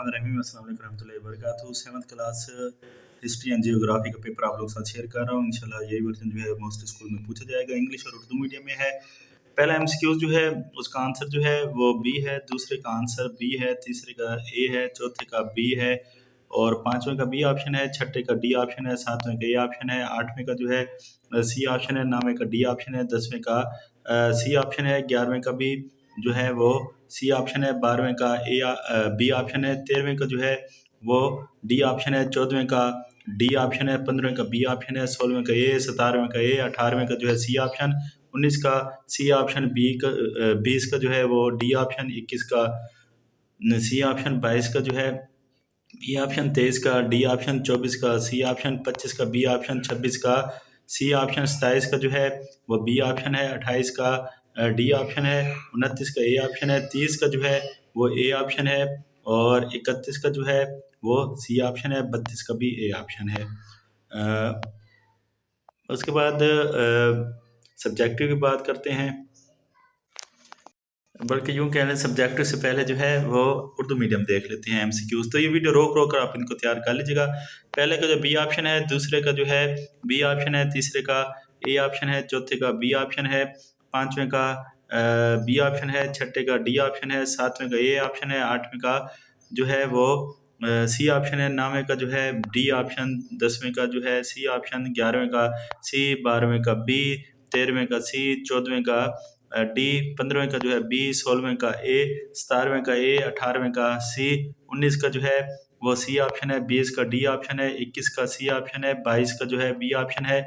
बिस्मिल्लाहिर्रहमानिर्रहीम अस्सलाम वालेकुम रहमतुल्लाहि व बरकातहू। 7th class history and geography का पेपर आप लोग के साथ शेयर कर रहा हूँ। इंशाल्लाह यही वर्जन जो है मोस्ट स्कूल में पूछा जाएगा, इंग्लिश और उर्दू मीडियम में है। पहला एमसीक्यू जो है उसका आंसर जो है वो बी है, दूसरे का आंसर बी है, तीसरे का ए है, चौथे का बी है और पांचवें का बी ऑप्शन है, छठे का डी ऑप्शन है, सातवें का ए ऑप्शन है, आठवें का जो है सी ऑप्शन है, नौवें का डी ऑप्शन है, 10वें का सी ऑप्शन है, 11वें का भी जो है वो सी ऑप्शन है, 12वें का बी ऑप्शन है, 13वें का जो है वो डी ऑप्शन है, 14वें का डी ऑप्शन है, 15वें का बी ऑप्शन है, 16वें का ए, 17वें का ए, 18वें का जो है सी ऑप्शन, 19 का सी ऑप्शन, 20 का जो है वो डी ऑप्शन, 21 का सी ऑप्शन, 22 का जो है बी ऑप्शन, 23 का डी ऑप्शन, 24 का सी ऑप्शन, 25 का बी ऑप्शन, 26 का सी ऑप्शन, 27 का जो है वो बी ऑप्शन है, 28 का डी ऑप्शन है, 29 का ए ऑप्शन है, 30 का जो है वो ए ऑप्शन है और 31 का जो है वो सी ऑप्शन है, 32 का भी ए ऑप्शन है। उसके बाद सब्जेक्टिव की बात करते हैं, बल्कि यूँ कह लें सब्जेक्टिव से पहले जो है वो उर्दू मीडियम देख लेते हैं एमसीक्यूज। तो ये वीडियो रोक रोक कर आप इनको तैयार कर लीजिएगा। पहले का जो बी ऑप्शन है, दूसरे का जो है बी ऑप्शन है, तीसरे का ए ऑप्शन है, चौथे का बी ऑप्शन है, पांचवें का बी ऑप्शन है, छठे का डी ऑप्शन है, सातवें का ए ऑप्शन है, आठवें का जो है वो सी ऑप्शन है, नौवें का जो है डी ऑप्शन, 10वें का जो है सी ऑप्शन, 11वें का सी, 12वें का बी, 13वें का सी, 14वें का डी, 15वें का जो है बी, 16वें का ए, 17वें का ए, 18वें का सी, 19 का जो है वो सी ऑप्शन है, 20 का डी ऑप्शन है, 21 का सी ऑप्शन है, 22 का जो है बी ऑप्शन है,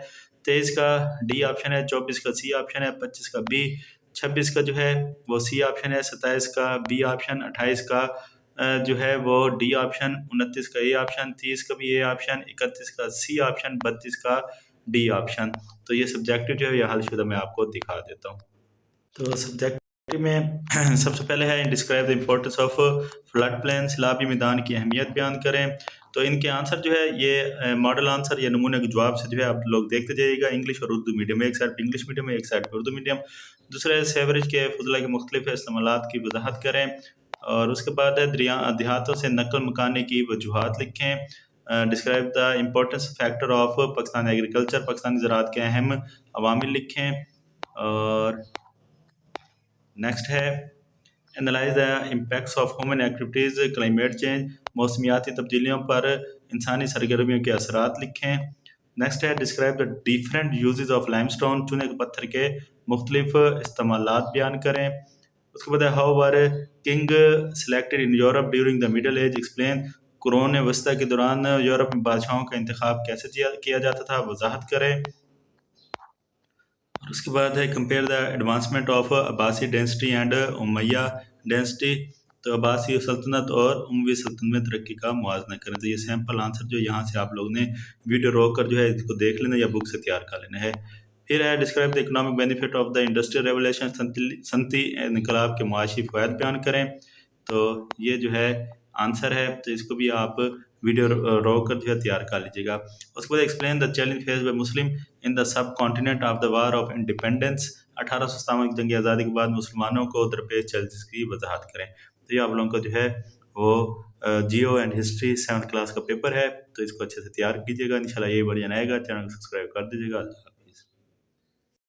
23 का डी ऑप्शन है, 24 का सी ऑप्शन है, 25 का बी, 26 का जो है वो सी ऑप्शन है, 27 का बी ऑप्शन, 28 का जो है वो डी ऑप्शन, 29 का ए ऑप्शन, 30 का भी ए ऑप्शन, 31 का सी ऑप्शन, 32 का डी ऑप्शन। तो ये सब्जेक्टिव जो है ये हलशुदा मैं आपको दिखा देता हूँ। तो सब्जेक्टिव में सबसे पहले है describe the importance of flood plain, सैलाबी मैदान की अहमियत बयान करें। तो इनके आंसर जो है ये मॉडल आंसर या नमूने के जवाब से जो है आप लोग देखते जाइएगा, इंग्लिश और उर्दू मीडियम में, एक साइड पर इंग्लिश मीडियम है, एक साइड पर उर्दू मीडियम। दूसरा सेवरेज के फजला के मुख्तलिफ इस्तेमालात की वजाहत करें और उसके बाद देहातों से नकल मकाने की वजूहात लिखें। Describe the importance factor of Pakistan agriculture, Pakistani ज़राअत के अहम अवामिल लिखें। और नेक्स्ट है analyse the impacts of human activities, climate change, मौसमियाती तब्दीलियों पर इंसानी सरगर्मियों के असरात लिखें। नेक्स्ट है describe the different uses of limestone, चूने के पत्थर के मुख्तलिफ इस्तेमालात बयान करें। उसके बाद how were king selected in Europe during the middle age, explain, कुरान वस्ता के दौरान यूरोप में बादशाहों का इंतखाब कैसे किया जाता था, वजाहत करें। और उसके बाद है compare the advancement of Abbasi density and Umayya density, तो अब्बासी सल्तनत और उमवी सल्तनत में तरक्की का मुआवजा करें। तो ये सैम्पल आंसर जो यहाँ से आप लोगों ने वीडियो रोक कर जो है इसको देख लेना या बुक से तैयार कर लेना है। फिर है describe the economic benefit of the industrial revolution, सनती इनकलाब के मुआशी फ़वाइद बयान करें। तो ये जो है आंसर है, तो इसको भी आप वीडियो रोक कर जो है तैयार कर लीजिएगा। उसके बाद explain the challenge face by Muslim in the sub continent of the war of independence, 1857 की जंग आज़ादी के बाद मुसलमानों को दरपेश चैलेंज की वजाहत करें। तो ये आप लोगों का जो है वो जियो एंड हिस्ट्री 7th क्लास का पेपर है, तो इसको अच्छे से तैयार कीजिएगा। इंशाल्लाह ये वर्जन आएगा, चैनल को सब्सक्राइब कर दीजिएगा।